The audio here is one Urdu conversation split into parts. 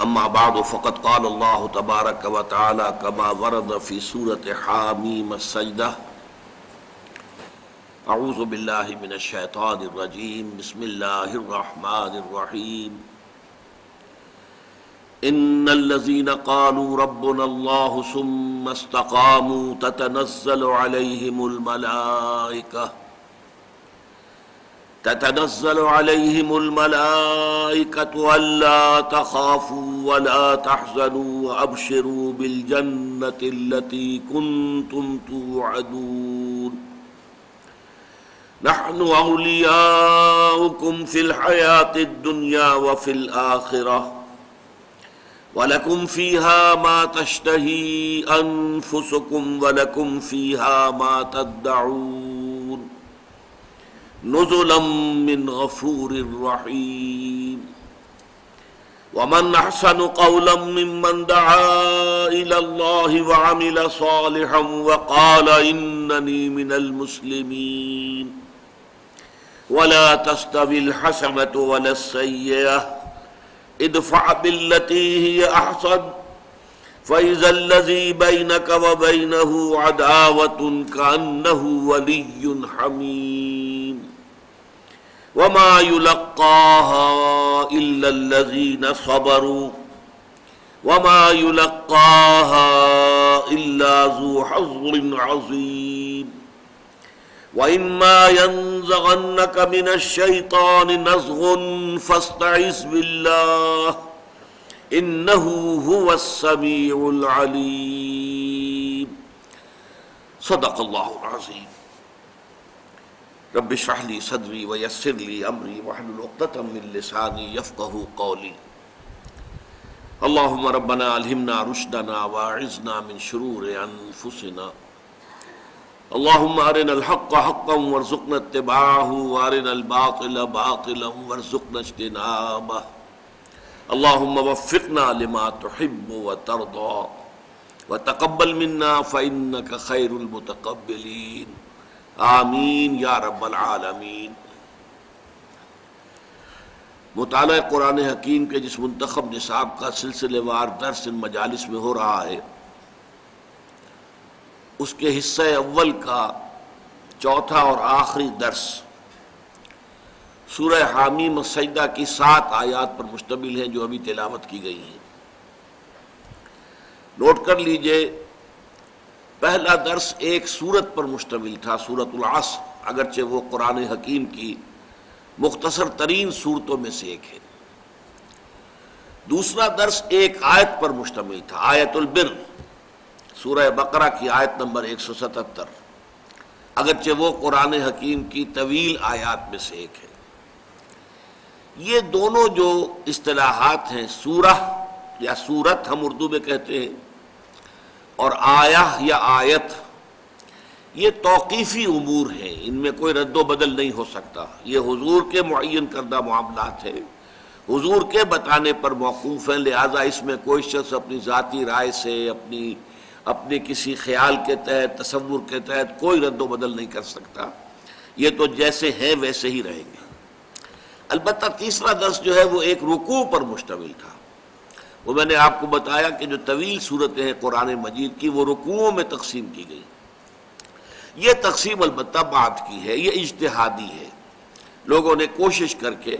اما بعد فقد قال اللہ تبارک و تعالی كما ورد في سورة حامیم السجدہ اعوذ باللہ من الشیطان الرجیم بسم اللہ الرحمن الرحیم ان الذين قالوا ربنا الله ثم استقاموا تتنزل عليهم الملائكة ألا تخافوا ولا تحزنوا وأبشروا بالجنة التي كنتم توعدون نحن أولياؤكم في الحياة الدنيا وفي الآخرة وَلَكُمْ فِيهَا مَا تَشْتَهِي أَنفُسُكُمْ وَلَكُمْ فِيهَا مَا تَدَّعُونَ نُزُلًا مِّنْ غَفُورٍ رَّحِيمٍ وَمَنْ أَحْسَنُ قَوْلًا مِّمَّنْ دَعَا إِلَى اللَّهِ وَعَمِلَ صَالِحًا وَقَالَ إِنَّنِي مِنَ الْمُسْلِمِينَ وَلَا تَسْتَوِي الْحَسَنَةُ وَلَا السَّيِّئَةُ ادفع بالتي هي احسن فاذا الذي بينك وبينه عداوة كأنه ولي حميم وما يلقاها الا الذين صبروا وما يلقاها الا ذو حظ عظيم وَإِمَّا يَنزَغَنَّكَ مِنَ الشَّيْطَانِ نَزْغٌ فَاسْتَعِذْ بِاللَّهِ إِنَّهُ هُوَ السَّمِيعُ الْعَلِيمُ صدق اللہ العظیم رب اشرح لي صدری ويسر لي امری واحلل عقدۃ من لسانی یفقہوا قولی اللهم ربنا الہمنا رشدنا واعذنا من شرور انفسنا اللهم ارنا الحق حقا وارزقنا اتباعه وارنا الباطل باطلا وارزقنا اجتنابه اللهم وفقنا لما تحب وترضى وتقبل منا فإنك خير المتقبلين آمین یا رب العالمین۔ مطالعہ قرآن حکیم کے جس منتخب نصاب کا سلسلے وار درس ان مجالس میں ہو رہا ہے، اس کے حصہ اول کا چوتھا اور آخری درس سورہ حامیم السجدہ کی 7 آیات پر مشتمل ہیں جو ابھی تلاوت کی گئی ہیں۔ نوٹ کر لیجئے، پہلا درس ایک سورت پر مشتمل تھا، سورۃ العصر، اگرچہ وہ قرآن حکیم کی مختصر ترین صورتوں میں سے ایک ہے۔ دوسرا درس ایک آیت پر مشتمل تھا، آیت البر، سورہ بقرہ کی آیت نمبر 177، اگرچہ وہ قرآن حکیم کی طویل آیات میں سے ایک ہے۔ یہ دونوں جو اصطلاحات ہیں، سورہ یا سورت ہم اردو میں کہتے ہیں، اور آیہ یا آیت، یہ توقیفی امور ہیں، ان میں کوئی رد و بدل نہیں ہو سکتا۔ یہ حضور کے معین کردہ معاملات ہیں، حضور کے بتانے پر موقوف ہیں، لہٰذا اس میں کوئی شخص اپنی ذاتی رائے سے، اپنے کسی خیال کے تحت، تصور کے تحت کوئی رد و بدل نہیں کر سکتا۔ یہ تو جیسے ہیں ویسے ہی رہیں گے۔ البتہ تیسرا درس جو ہے وہ ایک رکوع پر مشتمل تھا۔ وہ میں نے آپ کو بتایا کہ جو طویل صورتیں ہیں قرآن مجید کی، وہ رکوعوں میں تقسیم کی گئی۔ یہ تقسیم البتہ بعد کی ہے، یہ اجتہادی ہے۔ لوگوں نے کوشش کر کے،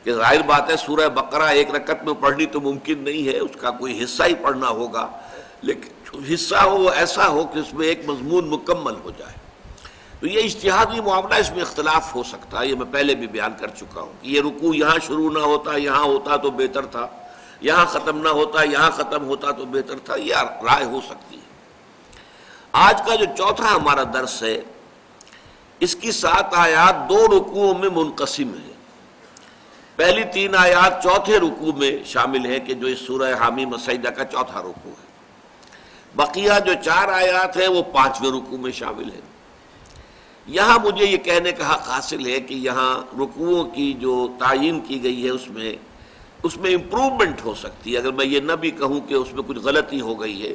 کہ ظاہر بات ہے سورہ بقرہ ایک رکعت میں پڑھنی تو ممکن نہیں ہے، اس کا کوئی حصہ ہی پڑھنا ہوگا، لیکن حصہ ہو وہ ایسا ہو کہ اس میں ایک مضمون مکمل ہو جائے۔ تو یہ اجتہادی معاملہ، اس میں اختلاف ہو سکتا ہے، یہ میں پہلے بھی بیان کر چکا ہوں کہ یہ رکوع یہاں شروع نہ ہوتا، یہاں ہوتا تو بہتر تھا، یہاں ختم نہ ہوتا، یہاں ختم ہوتا تو بہتر تھا، یہ رائے ہو سکتی ہے۔ آج کا جو چوتھا ہمارا درس ہے، اس کی 7 آیات 2 رکوعوں میں منقسم ہیں۔ پہلی 3 آیات چوتھے رکوع میں شامل ہیں کہ جو اس سورہ حامیم السجدہ کا چوتھا رکوع ہے۔ بقیہ جو 4 آیات ہیں وہ 5ویں رکوع میں شامل ہیں۔ یہاں مجھے یہ کہنے کا حق حاصل ہے کہ یہاں رکوعوں کی جو تعیین کی گئی ہے اس میں امپروومنٹ ہو سکتی ہے۔ اگر میں یہ نہ بھی کہوں کہ اس میں کچھ غلطی ہو گئی ہے،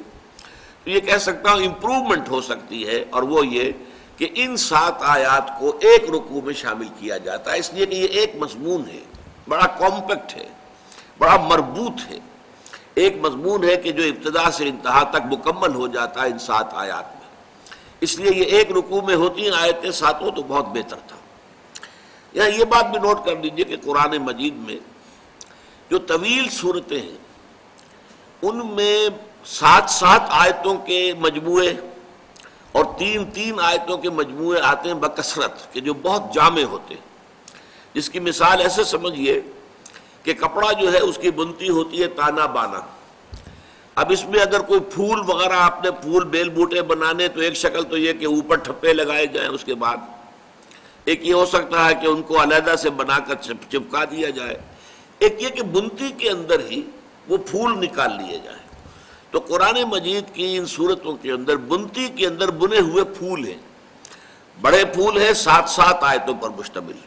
تو یہ کہہ سکتا ہوں امپروومنٹ ہو سکتی ہے، اور وہ یہ کہ ان 7 آیات کو ایک رکوع میں شامل کیا جاتا ہے، اس لیے کہ یہ ایک مضمون ہے، بڑا کمپیکٹ ہے، بڑا مربوط ہے۔ ایک مضمون ہے کہ جو ابتدا سے انتہا تک مکمل ہو جاتا ہے ان 7 آیات میں، اس لیے یہ ایک رکوع میں ہوتی ہیں آیتیں ساتوں تو بہت بہتر تھا۔ یہاں یہ بات بھی نوٹ کر لیجئے کہ قرآن مجید میں جو طویل صورتیں ہیں ان میں 7 آیتوں کے مجموعے اور 3 آیتوں کے مجموعے آتے ہیں بکثرت، کہ جو بہت جامع ہوتے ہیں، جس کی مثال ایسے سمجھیے کہ کپڑا جو ہے اس کی بنتی ہوتی ہے تانا بانا۔ اب اس میں اگر کوئی پھول وغیرہ آپ نے پھول بیل بوٹے بنانے تو ایک شکل تو یہ کہ اوپر ٹھپے لگائے جائیں، اس کے بعد ایک یہ ہو سکتا ہے کہ ان کو علیحدہ سے بنا کر چپکا دیا جائے، ایک یہ کہ بنتی کے اندر ہی وہ پھول نکال لیے جائیں۔ تو قرآن مجید کی ان صورتوں کے اندر بنتی کے اندر بنے ہوئے پھول ہیں، بڑے پھول ہیں 7 آیتوں پر مشتمل،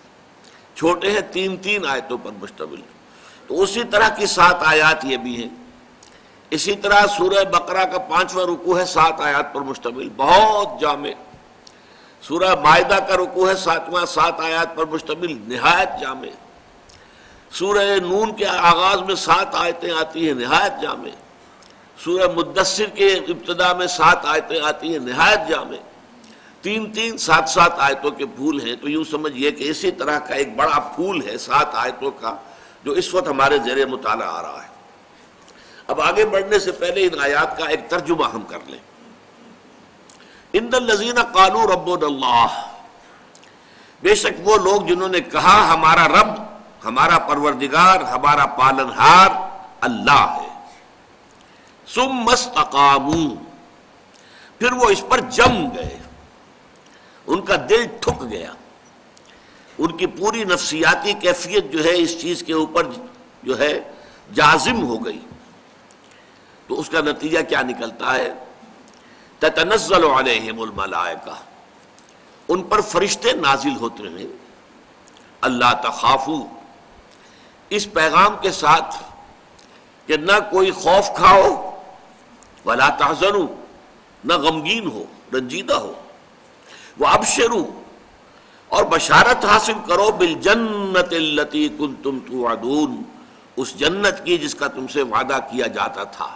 چھوٹے ہیں 3 آیتوں پر مشتمل۔ تو اسی طرح کی 7 آیات یہ بھی ہیں۔ اسی طرح سورہ بقرہ کا 5واں رکوع ہے 7 آیات پر مشتمل، بہت جامع۔ سورہ مائدہ کا رکوع ہے 7واں، 7 آیات پر مشتمل، نہایت جامع۔ سورہ نون کے آغاز میں 7 آیتیں آتی ہیں، نہایت جامع۔ سورہ مدثر کے ابتدا میں 7 آیتیں آتی ہیں، نہایت جامع۔ 3 7 آیتوں کے پھول ہیں۔ تو یوں سمجھیے کہ اسی طرح کا ایک بڑا پھول ہے 7 آیتوں کا جو اس وقت ہمارے زیر مطالعہ آ رہا ہے۔ اب آگے بڑھنے سے پہلے ان آیات کا ایک ترجمہ ہم کر لیں۔ ان الذین قالوا ربنا اللہ، بے شک وہ لوگ جنہوں نے کہا ہمارا رب، ہمارا پروردگار، ہمارا پالنہار اللہ ہے، ثم استقاموا، پھر وہ اس پر جم گئے، ان کا دل ٹھک گیا، ان کی پوری نفسیاتی کیفیت جو ہے اس چیز کے اوپر جو ہے جازم ہو گئی۔ تو اس کا نتیجہ کیا نکلتا ہے؟ تتنزل علیہم الملائکہ، ان پر فرشتے نازل ہوتے ہیں، اللہ تخافوا، اس پیغام کے ساتھ کہ نہ کوئی خوف کھاؤ، ولا تحزنوا، نہ غمگین ہو، رنجیدہ ہو، وابشروا، اور بشارت حاصل کرو، بالجنت التی کنتم توعدون، اس جنت کی جس کا تم سے وعدہ کیا جاتا تھا۔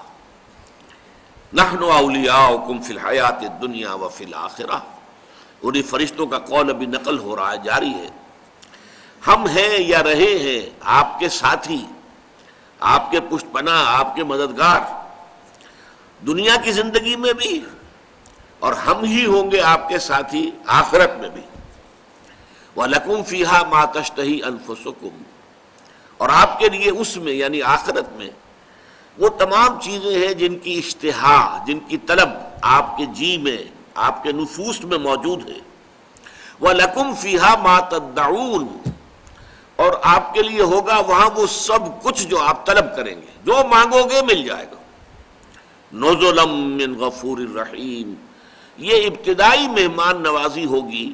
نحن اولیاؤکم فی الحیات الدنیا وفی الآخرہ، انہی فرشتوں کا قول ابھی نقل ہو رہا ہے، جاری ہے۔ ہم ہیں یا رہے ہیں آپ کے ساتھی، آپ کے پشت پناہ، آپ کے مددگار، دنیا کی زندگی میں بھی، اور ہم ہی ہوں گے آپ کے ساتھی آخرت میں بھی۔ وَلَكُمْ فِيهَا مَا تَشْتَهِي أَنفُسُكُمْ، اور آپ کے لیے اس میں یعنی آخرت میں وہ تمام چیزیں ہیں جن کی اشتہا، جن کی طلب آپ کے جی میں، آپ کے نفوس میں موجود ہے۔ وَلَكُمْ فِيهَا مَا تَدَّعُونَ، اور آپ کے لیے ہوگا وہاں وہ سب کچھ جو آپ طلب کریں گے، جو مانگو گے مل جائے گا۔ نُزُلًا مِّن غَفُورٍ رَحِيمٍ، یہ ابتدائی مہمان نوازی ہوگی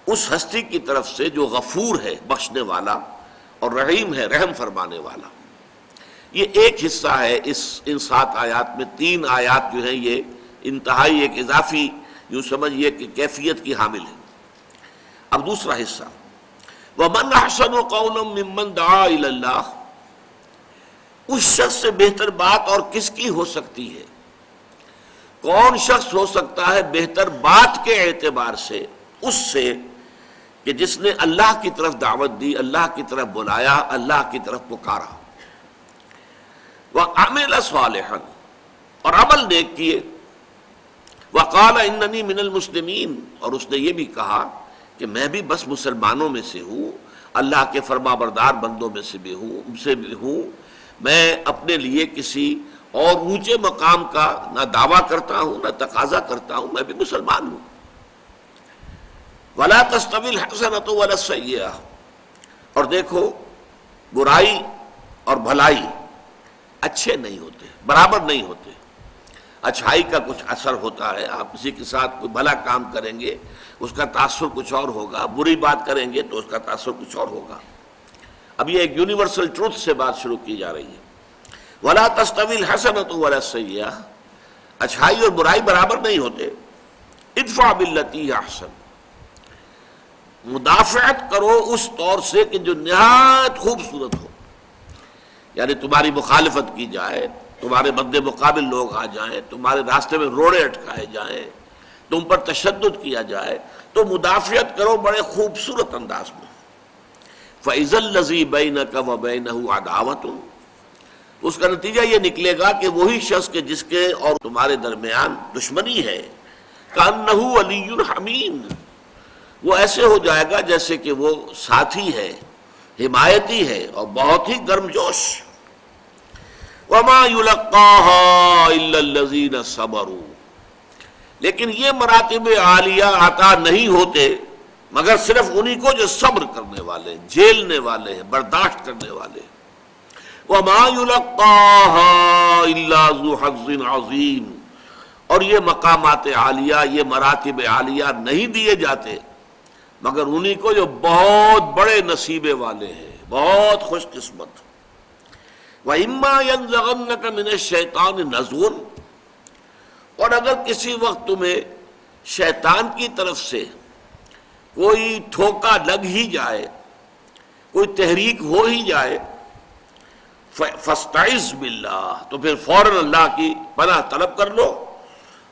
اس ہستی کی طرف سے جو غفور ہے، بخشنے والا، اور رحیم ہے، رحم فرمانے والا۔ یہ ایک حصہ ہے ان 7 آیات میں۔ 3 آیات جو ہیں یہ انتہائی ایک اضافی یوں سمجھیے کہ کیفیت کی حامل ہے۔ اب دوسرا حصہ، وَمَنْ أَحْسَنُ قَوْلًا مِّمَّنْ دَعَا إِلَى اللَّهِ، اس شخص سے بہتر بات اور کس کی ہو سکتی ہے؟ کون شخص ہو سکتا ہے بہتر بات کے اعتبار سے اس سے کہ جس نے اللہ کی طرف دعوت دی، اللہ کی طرف بلایا، اللہ کی طرف پکارا۔ وَعَمِلَ صَالِحًا، اور عمل نیک کیے۔ وَقَالَ إِنَّنِي مِنَ الْمُسْلِمِينَ، اور اس نے یہ بھی کہا کہ میں بھی بس مسلمانوں میں سے ہوں، اللہ کے فرما بردار بندوں میں سے بھی ہوں، میں اپنے لیے کسی اور اونچے مقام کا نہ دعویٰ کرتا ہوں نہ تقاضا کرتا ہوں، میں بھی مسلمان ہوں۔ وَلَا تَسْتَوِي الْحَسَنَةُ وَلَا السَّيِّئَةُ، اور دیکھو برائی اور بھلائی اچھے نہیں ہوتے، برابر نہیں ہوتے۔ اچھائی کا کچھ اثر ہوتا ہے، آپ کسی کے ساتھ کوئی بھلا کام کریں گے اس کا تاثر کچھ اور ہوگا، بری بات کریں گے تو اس کا تاثر کچھ اور ہوگا۔ اب یہ ایک یونیورسل ٹروتھ سے بات شروع کی جا رہی ہے۔ وَلَا تَسْتَوِي الْحَسَنَةُ وَلَا السَّيِّئَةُ، اچھائی اور برائی برابر نہیں ہوتے۔ ادفع باللتی ہی احسن، مدافعت کرو اس طور سے کہ جو نہایت خوبصورت ہو، یعنی تمہاری مخالفت کی جائے تمہارے مد مقابل لوگ آ جائیں، تمہارے راستے میں روڑے اٹکائے جائیں، تم پر تشدد کیا جائے، تو مدافعت کرو بڑے خوبصورت انداز میں. فَإِذَا الَّذِي بَيْنَكَ وَبَيْنَهُ عَدَاوَةٌ، اس کا نتیجہ یہ نکلے گا کہ وہی شخص کے جس کے اور تمہارے درمیان دشمنی ہے، كَأَنَّهُ وَلِيٌّ حَمِيمٌ، وہ ایسے ہو جائے گا جیسے کہ وہ ساتھی ہے، حمایتی ہے اور بہت ہی گرم جوش. وَمَا يُلَقَّاهَا إِلَّا الَّذِينَ صَبَرُوا، لیکن یہ مراتب عالیہ عطا نہیں ہوتے مگر صرف انہی کو جو صبر کرنے والے ہیں، جھیلنے والے ہیں، برداشت کرنے والے ہیں. وَمَا يُلَقَّاهَا إِلَّا ذُو حَظٍّ عَظِيمٍ، اور یہ مقامات عالیہ، یہ مراتب عالیہ نہیں دیے جاتے مگر انہی کو جو بہت بڑے نصیبے والے ہیں، بہت خوش قسمت. وَإِمَّا يَنزَغَنَّكَ مِنَ الشَّيْطَانِ نَزْغٌ، اور اگر کسی وقت تمہیں شیطان کی طرف سے کوئی ٹھوکا لگ ہی جائے، کوئی تحریک ہو ہی جائے، فَاسْتَعِذْ بِاللَّهِ، تو پھر فوراً اللہ کی پناہ طلب کر لو،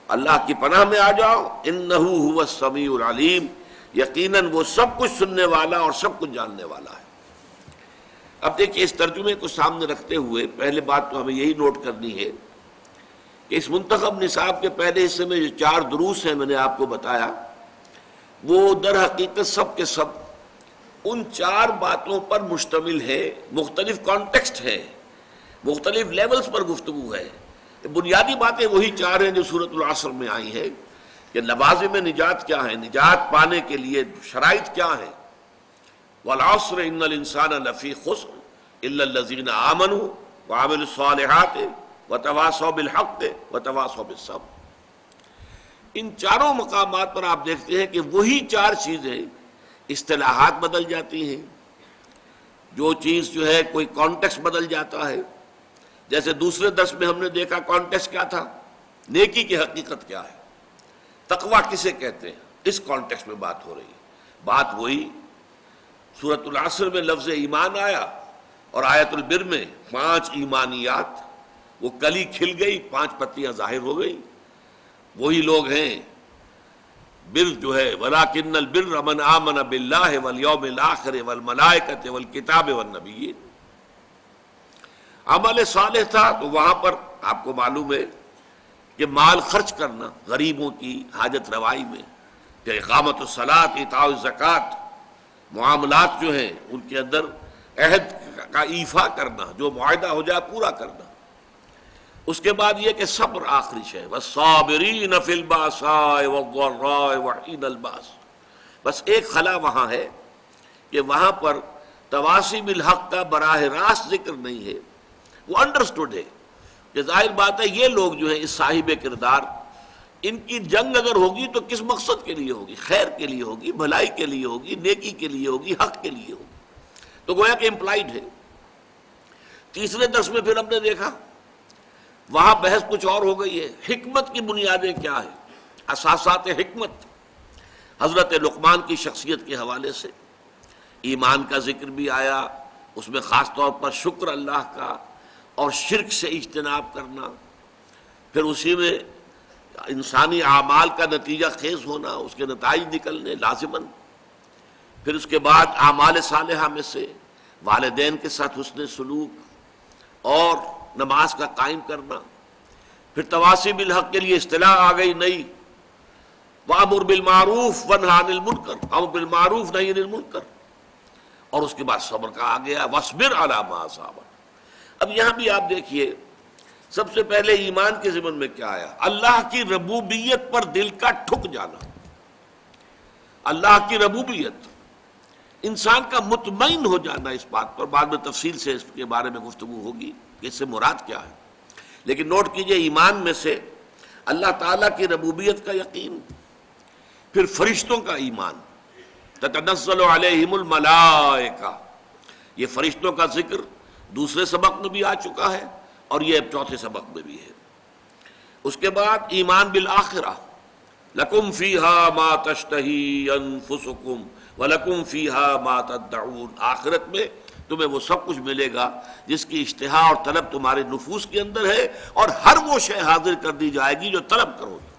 اللہ کی پناہ میں آ جاؤ. إِنَّهُ هُوَ السَّمِيعُ الْعَلِيمُ، یقیناً وہ سب کچھ سننے والا اور سب کچھ جاننے والا ہے. اب دیکھیں، اس ترجمے کو سامنے رکھتے ہوئے پہلے بات تو ہمیں یہی نوٹ کرنی ہے کہ اس منتخب نصاب کے پہلے حصے میں جو 4 دروس ہیں میں نے آپ کو بتایا، وہ در حقیقت سب کے سب ان 4 باتوں پر مشتمل ہے. مختلف کانٹیکسٹ ہے، مختلف لیولز پر گفتگو ہے. بنیادی باتیں وہی 4 ہیں جو سورۃ العصر میں آئی ہیں کہ لوازم نجات کیا ہے، نجات پانے کے لیے شرائط کیا ہیں. والعصر ان الانسان لفی خسر الا الذین آمنوا وعملوا الصالحات وتواصوا بالحق وتواصوا بالصبر. ان 4 مقامات پر آپ دیکھتے ہیں کہ وہی 4 چیزیں، اصطلاحات بدل جاتی ہیں، جو چیز جو ہے کوئی کانٹیکسٹ بدل جاتا ہے. جیسے دوسرے درس میں ہم نے دیکھا کانٹیکسٹ کیا تھا، نیکی کی حقیقت کیا ہے، تقویٰ کسے کہتے ہیں، اس کانٹیکسٹ میں بات ہو رہی ہے. بات وہی سورۃ العصر میں لفظ ایمان آیا اور آیت البر میں 5 ایمانیات، وہ کلی کھل گئی، 5 پتیاں ظاہر ہو گئی. وہی لوگ ہیں. بر جو ہے وَلَٰكِنَّ الْبِرَّ مَنْ آمَنَ بِاللَّهِ وَالْيَوْمِ الْآخِرِ وَالْمَلَائِكَةِ وَالْكِتَابِ وَالنَّبِيِّينَ. عمل صالح تھا تو وہاں پر آپ کو معلوم ہے کہ مال خرچ کرنا غریبوں کی حاجت روائی میں، کہ اقامت الصلاۃ، ایتاء الزکوٰۃ، معاملات جو ہیں ان کے اندر عہد کا ایفا کرنا، جو معاہدہ ہو جائے پورا کرنا. اس کے بعد یہ کہ صبر آخری شے، والصابرین فی الباساء والضراء وحین الباس. بس ایک خلا وہاں ہے کہ وہاں پر تواصی بالحق کا براہ راست ذکر نہیں ہے. وہ انڈرسٹوڈ ہے کہ ظاہر بات ہے یہ لوگ جو ہیں اس صاحب کردار، ان کی جنگ اگر ہوگی تو کس مقصد کے لیے ہوگی؟ خیر کے لیے ہوگی، بھلائی کے لیے ہوگی، نیکی کے لیے ہوگی، حق کے لیے ہوگی. تو گویا کہ امپلائڈ ہے. تیسرے درس میں پھر ہم نے دیکھا وہاں بحث کچھ اور ہو گئی ہے. حکمت کی بنیادیں کیا ہیں، اساسات حکمت. حضرت لقمان کی شخصیت کے حوالے سے ایمان کا ذکر بھی آیا، اس میں خاص طور پر شکر اللہ کا اور شرک سے اجتناب کرنا. پھر اسی میں انسانی اعمال کا نتیجہ خیز ہونا، اس کے نتائج نکلنے لازماً. پھر اس کے بعد اعمال صالحہ میں سے والدین کے ساتھ حسن سلوک اور نماز کا قائم کرنا. پھر تواصی بالحق کے لیے اصطلاح آ گئی نئی، وَأَمُرْ بِالْمَعْرُوفِ وَانْهَ عَنِ الْمُنْكَرِ، امر بالمعروف نہی عن المنکر. اور اس کے بعد صبر کا آ گیا، وَاصْبِرْ عَلَىٰ مَا أَصَابَكَ. اب یہاں بھی آپ دیکھیے سب سے پہلے ایمان کے ضمن میں کیا آیا؟ اللہ کی ربوبیت پر دل کا ٹھک جانا. اللہ کی ربوبیت، انسان کا مطمئن ہو جانا اس بات پر. بعد میں تفصیل سے اس کے بارے میں گفتگو ہوگی کہ اس سے مراد کیا ہے. لیکن نوٹ کیجئے ایمان میں سے اللہ تعالیٰ کی ربوبیت کا یقین، پھر فرشتوں کا ایمان. تتنزل علیہم الملائکہ، یہ فرشتوں کا ذکر دوسرے سبق میں بھی آ چکا ہے اور یہ اب چوتھے سبق میں بھی ہے. اس کے بعد ایمان بالآخرہ، لکم فیہا ما تشتہی انفسکم وَلَكُمْ فِيهَا مَا تَدَّعُونَ. آخرت میں تمہیں وہ سب کچھ ملے گا جس کی اشتہا اور طلب تمہارے نفوس کے اندر ہے، اور ہر وہ شے حاضر کر دی جائے گی جو طلب کرو گے۔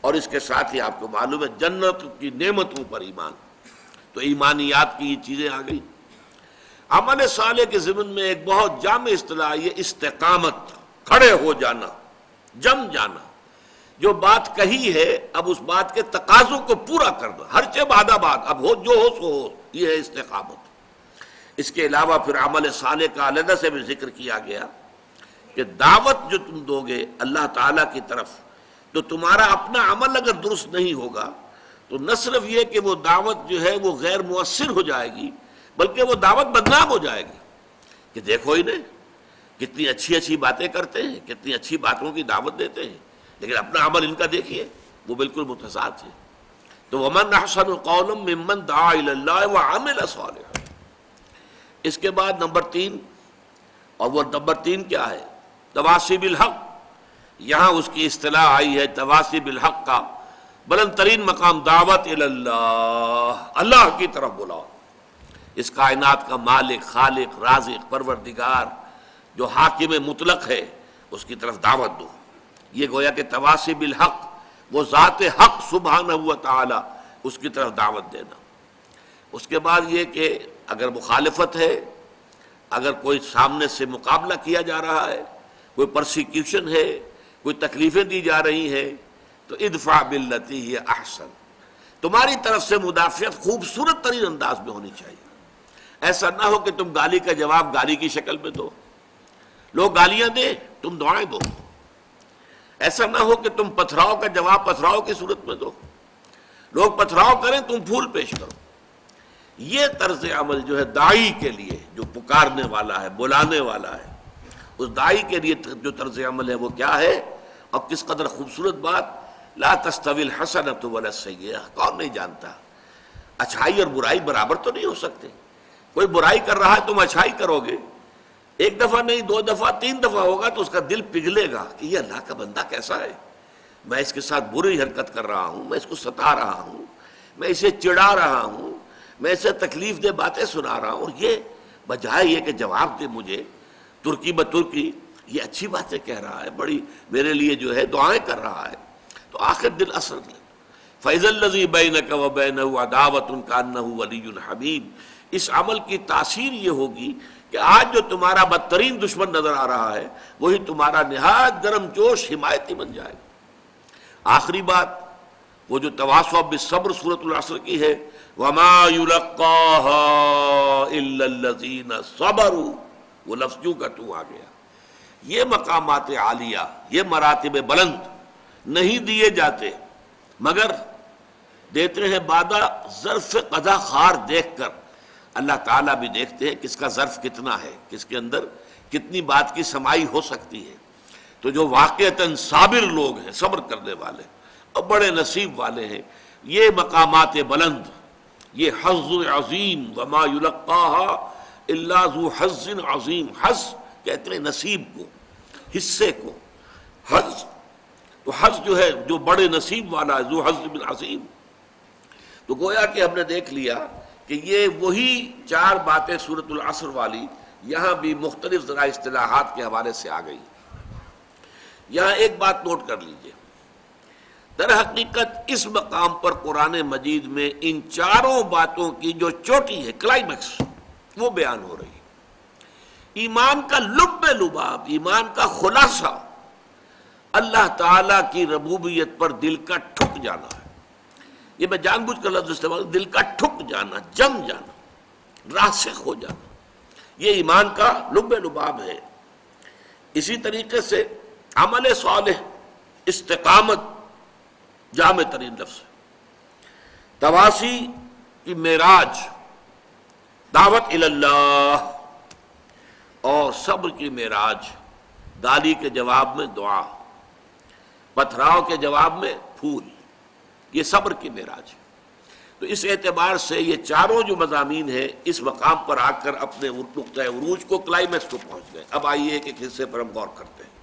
اور اس کے ساتھ ہی آپ کو معلوم ہے جنت کی نعمتوں پر ایمان، تو ایمانیات کی یہ چیزیں آ گئی۔ عمل صالح کے ضمن میں ایک بہت جامع اصطلاح یہ استقامت، کھڑے ہو جانا، جم جانا، جو بات کہی ہے اب اس بات کے تقاضوں کو پورا کرنا، ہر چے بعد بات، اب ہو جو ہو سو ہو، یہ ہے استقامت۔ اس کے علاوہ پھر عمل صالح کا علیحدہ سے بھی ذکر کیا گیا کہ دعوت جو تم دو گے اللہ تعالیٰ کی طرف، تو تمہارا اپنا عمل اگر درست نہیں ہوگا تو نہ صرف یہ کہ وہ دعوت جو ہے وہ غیر مؤثر ہو جائے گی، بلکہ وہ دعوت بدنام ہو جائے گی کہ دیکھو انہیں کتنی اچھی اچھی باتیں کرتے ہیں، کتنی اچھی باتوں کی دعوت دیتے ہیں، لیکن اپنا عمل ان کا دیکھیے وہ بالکل متضاد ہے۔ تو وَمَنْ أَحْسَنُ قَوْلًا مِّمَّنْ دَعَا إِلَى اللَّهِ وَعَمِلَ صَالِحًا۔ اس کے بعد نمبر 3، اور وہ نمبر 3 کیا ہے؟ تواصی بالحق۔ یہاں اس کی اصطلاح آئی ہے تواصی بالحق کا بلند ترین مقام، دعوت الی اللہ، اللہ کی طرف بلاؤ، اس کائنات کا مالک، خالق، رازق، پروردگار جو حاکم مطلق ہے اس کی طرف دعوت دو۔ یہ گویا کہ تواصی بالحق، وہ ذات حق سبحانہ و تعالی، اس کی طرف دعوت دینا۔ اس کے بعد یہ کہ اگر مخالفت ہے، اگر کوئی سامنے سے مقابلہ کیا جا رہا ہے، کوئی پرسیکیوشن ہے، کوئی تکلیفیں دی جا رہی ہیں، تو ادفع باللتی ہی احسن، تمہاری طرف سے مدافعت خوبصورت ترین انداز میں ہونی چاہیے۔ ایسا نہ ہو کہ تم گالی کا جواب گالی کی شکل میں دو، لوگ گالیاں دیں تم دعائیں دو۔ ایسا نہ ہو کہ تم پتھراؤ کا جواب پتھراؤ کی صورت میں دو، لوگ پتھراؤ کریں تم پھول پیش کرو۔ یہ طرز عمل جو ہے داعی کے لیے، جو پکارنے والا ہے، بلانے والا ہے، اس داعی کے لیے جو طرز عمل ہے وہ کیا ہے؟ اب کس قدر خوبصورت بات، لا تستوی الحسنۃ ولا السیئۃ، کون نہیں جانتا اچھائی اور برائی برابر تو نہیں ہو سکتے۔ کوئی برائی کر رہا ہے تم اچھائی کرو گے، ایک دفعہ نہیں، 2 دفعہ، 3 دفعہ ہوگا تو اس کا دل پگھلے گا کہ یہ اللہ کا بندہ کیسا ہے، میں اس کے ساتھ بری حرکت کر رہا ہوں، میں اس کو ستا رہا ہوں، میں اسے چڑھا رہا ہوں، میں اسے تکلیف دہ باتیں سنا رہا ہوں، اور یہ بجائے یہ کہ جواب دے مجھے ترکی بترکی، یہ اچھی باتیں کہہ رہا ہے، بڑی میرے لیے جو ہے دعائیں کر رہا ہے، تو آخر دل اثر لے۔ فَإِذَا الَّذِي بَيْنَكَ وَبَيْنَهُ عَدَاوَةٌ كَأَنَّهُ وَلِيٌّ حَمِيمٌ۔ اس عمل کی تاثیر یہ ہوگی کہ آج جو تمہارا بدترین دشمن نظر آ رہا ہے وہی تمہارا نہایت گرم جوش حمایتی بن جائے گا۔ آخری بات، وہ جو تواصوا بالصبر سورۃ العصر کی ہے، وَمَا يُلَقَّاهَا إِلَّا الَّذِينَ صَبَرُوا، وہ لفظ جو کا تو آ گیا۔ یہ مقامات عالیہ، یہ مراتب بلند نہیں دیے جاتے مگر دیتے ہیں بادہ ظرف قضا خار دیکھ کر۔ اللہ تعالیٰ بھی دیکھتے ہیں کس کا ظرف کتنا ہے، کس کے اندر کتنی بات کی سمائی ہو سکتی ہے۔ تو جو واقعتاً صابر لوگ ہیں، صبر کرنے والے اور بڑے نصیب والے ہیں، یہ مقامات بلند، یہ حظ عظیم، وما یلقاها الا ذو حظ عظیم۔ حظ کہتے ہیں نصیب کو، حصے کو، حظ تو حظ جو ہے جو بڑے نصیب والا ہے، ذو حظ عظیم۔ تو گویا کہ ہم نے دیکھ لیا کہ یہ وہی 4 باتیں سورۃ العصر والی یہاں بھی مختلف ذرا اصطلاحات کے حوالے سے آ گئی۔ یہاں ایک بات نوٹ کر لیجئے، در حقیقت اس مقام پر قرآن مجید میں ان 4 باتوں کی جو چوٹی ہے، کلائمیکس، وہ بیان ہو رہی ہے۔ ایمان کا لب لباب، ایمان کا خلاصہ اللہ تعالیٰ کی ربوبیت پر دل کا ٹھک جانا ہے۔ یہ میں جان بوجھ کر لفظ استعمال، دل کا ٹھک جانا، جم جانا، راسخ ہو جانا، یہ ایمان کا لب لباب ہے۔ اسی طریقے سے عمل صالح، استقامت، جامع ترین لفظ ہے۔ تواصی کی معراج، دعوت الی اللہ، اور صبر کی معراج، گالی کے جواب میں دعا، پتھراؤ کے جواب میں پھول، یہ صبر کی معراج۔ تو اس اعتبار سے یہ 4 جو مضامین ہیں اس مقام پر آ کر اپنے نقطۂ عروج کو، کلائمیکس کو پہنچ گئے۔ اب آئیے ایک ایک حصے پر ہم غور کرتے ہیں۔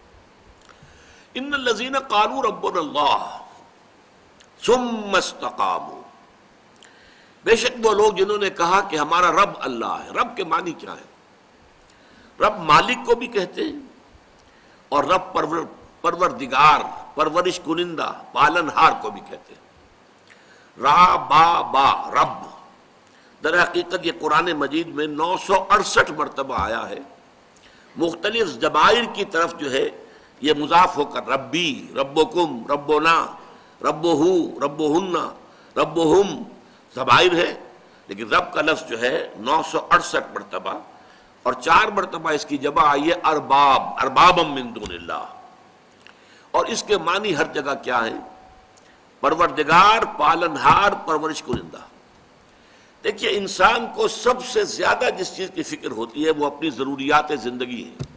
ان الذین قالوا ربنا اللہ ثم استقاموا، بے شک وہ لوگ جنہوں نے کہا کہ ہمارا رب اللہ ہے۔ رب کے معنی کیا ہے؟ رب مالک کو بھی کہتے ہیں اور رب پروردگار، پرورش کنندہ، پالن ہار کو بھی کہتے ہیں۔ را با با رب، در حقیقت یہ قرآن مجید میں 968 مرتبہ آیا ہے۔ مختلف ضمائر کی طرف جو ہے یہ مضاف ہو کر ربی، ربکم، ربنا، ربہو، ربہن، ربہم ضمائر ہے، لیکن رب کا لفظ جو ہے 968 مرتبہ، اور 4 مرتبہ اس کی جمع آئی ہے ارباب، اربابا من دون اللہ، اور اس کے معنی ہر جگہ کیا ہے؟ پروردگار، پالنہار، پرورش کنندہ۔ دیکھیے انسان کو سب سے زیادہ جس چیز کی فکر ہوتی ہے وہ اپنی ضروریات زندگی ہے،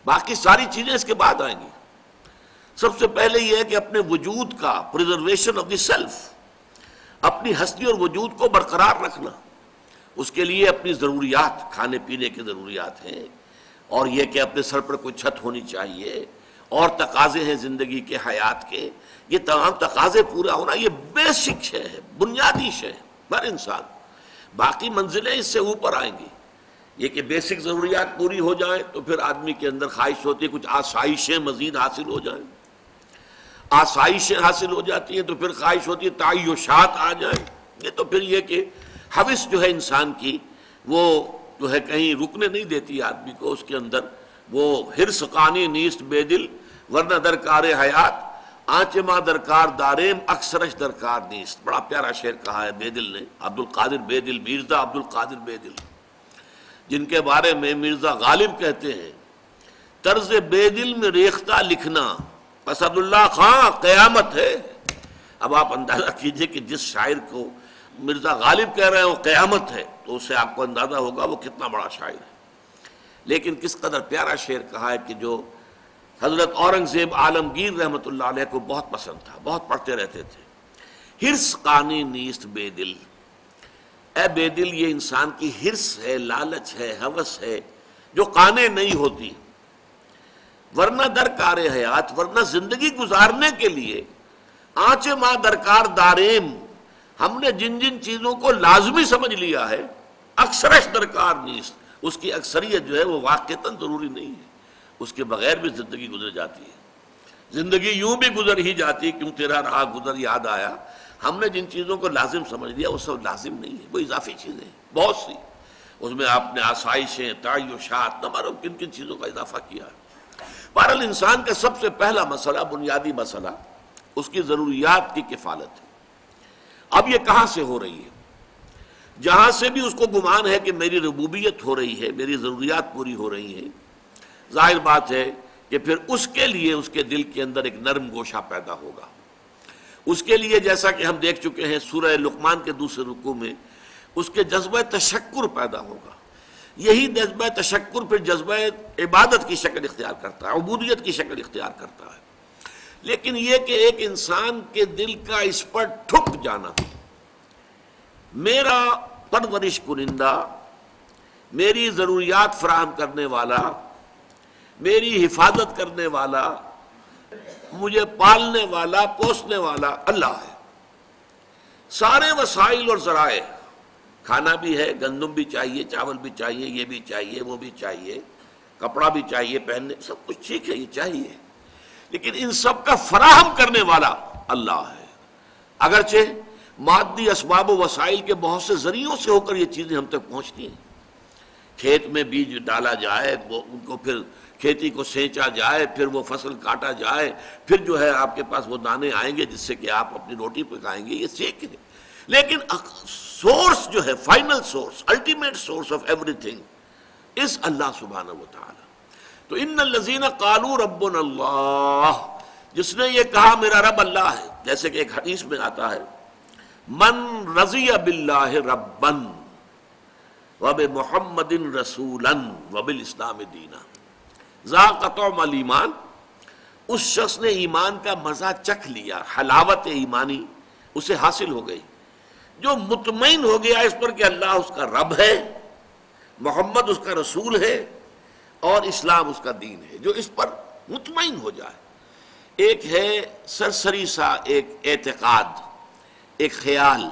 باقی ساری چیزیں اس کے بعد آئیں گی۔ سب سے پہلے یہ ہے کہ اپنے وجود کا پریزرویشن آف دی سیلف، اپنی ہستی اور وجود کو برقرار رکھنا، اس کے لیے اپنی ضروریات، کھانے پینے کی ضروریات ہیں، اور یہ کہ اپنے سر پر کوئی چھت ہونی چاہیے، اور تقاضے ہیں زندگی کے، حیات کے، یہ تمام تقاضے پورا ہونا یہ بیسک شے ہے، بنیادی شے ہے ہر انسان۔ باقی منزلیں اس سے اوپر آئیں گی، یہ کہ بیسک ضروریات پوری ہو جائیں تو پھر آدمی کے اندر خواہش ہوتی ہے کچھ آسائشیں مزید حاصل ہو جائیں، آسائشیں حاصل ہو جاتی ہیں تو پھر خواہش ہوتی ہے تعیشات آ جائیں، یہ تو پھر یہ کہ حوث جو ہے انسان کی وہ جو ہے کہیں رکنے نہیں دیتی آدمی کو، اس کے اندر وہ حرص قانی نیست بے دل ورنہ درکار حیات، آنچ ماں درکار داریم اکثرش درکار نیست۔ بڑا پیارا شعر کہا ہے بے دل نے، عبد القادر بے دل، مرزا عبد القادر بے دل، جن کے بارے میں مرزا غالب کہتے ہیں طرز بے دل میں ریختہ لکھنا اسد اللہ خاں قیامت ہے۔ اب آپ اندازہ کیجئے کہ جس شاعر کو مرزا غالب کہہ رہے ہو قیامت ہے تو اس سے آپ کو اندازہ ہوگا وہ کتنا بڑا شاعر ہے۔ لیکن کس قدر پیارا شعر کہا ہے کہ جو حضرت اورنگزیب عالمگیر رحمۃ اللہ علیہ کو بہت پسند تھا، بہت پڑھتے رہتے تھے۔ حرص قانی نیست بے دل، اے بے دل یہ انسان کی حرص ہے، لالچ ہے، ہوس ہے جو قانے نہیں ہوتی، ورنہ درکار حیات، ورنہ زندگی گزارنے کے لیے آنچ ماں درکار داریم، ہم نے جن جن چیزوں کو لازمی سمجھ لیا ہے اکثرش درکار نیست، اس کی اکثریت جو ہے وہ واقعتاً ضروری نہیں ہے، اس کے بغیر بھی زندگی گزر جاتی ہے۔ زندگی یوں بھی گزر ہی جاتی، کیوں تیرا رہا گزر یاد آیا، ہم نے جن چیزوں کو لازم سمجھ لیا وہ سب لازم نہیں ہے، وہ اضافی چیزیں ہیں بہت سی، اس میں آپ نے آسائشیں، تعیشات، نہ معلوم کن کن چیزوں کا اضافہ کیا ہے۔ بہرحال انسان کا سب سے پہلا مسئلہ، بنیادی مسئلہ اس کی ضروریات کی کفالت ہے۔ اب یہ کہاں سے ہو رہی ہے؟ جہاں سے بھی اس کو گمان ہے کہ میری ربوبیت ہو رہی ہے، میری ضروریات پوری ہو رہی ہیں، ظاہر بات ہے کہ پھر اس کے لیے اس کے دل کے اندر ایک نرم گوشہ پیدا ہوگا۔ اس کے لیے جیسا کہ ہم دیکھ چکے ہیں سورہ لقمان کے دوسرے رکوع میں، اس کے جذبہ تشکر پیدا ہوگا۔ یہی جذبہ تشکر پھر جذبہ عبادت کی شکل اختیار کرتا ہے، عبودیت کی شکل اختیار کرتا ہے۔ لیکن یہ کہ ایک انسان کے دل کا اس پر ٹھک جانا، میرا پرورش کنندہ، میری ضروریات فراہم کرنے والا، میری حفاظت کرنے والا، مجھے پالنے والا، پوسنے والا اللہ ہے۔ سارے وسائل اور ذرائع، کھانا بھی ہے، گندم بھی چاہیے، چاول بھی چاہیے، یہ بھی چاہیے، وہ بھی چاہیے، کپڑا بھی چاہیے پہننے، سب کچھ ٹھیک ہے، یہ چاہیے، لیکن ان سب کا فراہم کرنے والا اللہ ہے۔ اگرچہ مادی اسباب و وسائل کے بہت سے ذریعوں سے ہو کر یہ چیزیں ہم تک پہنچتی ہیں، کھیت میں بیج ڈالا جائے، وہ ان کو پھر کھیتی کو سینچا جائے، پھر وہ فصل کاٹا جائے، پھر جو ہے آپ کے پاس وہ دانے آئیں گے جس سے کہ آپ اپنی روٹی پکائیں گے، یہ ٹھیک ہے، لیکن سورس جو ہے، final source, ultimate source of everything is اللہ سبحانہ و تعالی۔ تو ان الذین قالوا ربنا اللہ، جس نے یہ کہا میرا رب اللہ ہے، جیسے کہ ایک حدیث میں آتا ہے من رضی باللہ ربا وبمحمد رسولا وبالاسلام دینا ذاق طعم الایمان، اس شخص نے ایمان کا مزہ چکھ لیا، حلاوت ایمانی اسے حاصل ہو گئی، جو مطمئن ہو گیا اس پر کہ اللہ اس کا رب ہے، محمد اس کا رسول ہے، اور اسلام اس کا دین ہے، جو اس پر مطمئن ہو جائے۔ ایک ہے سرسری سا ایک اعتقاد، ایک خیال،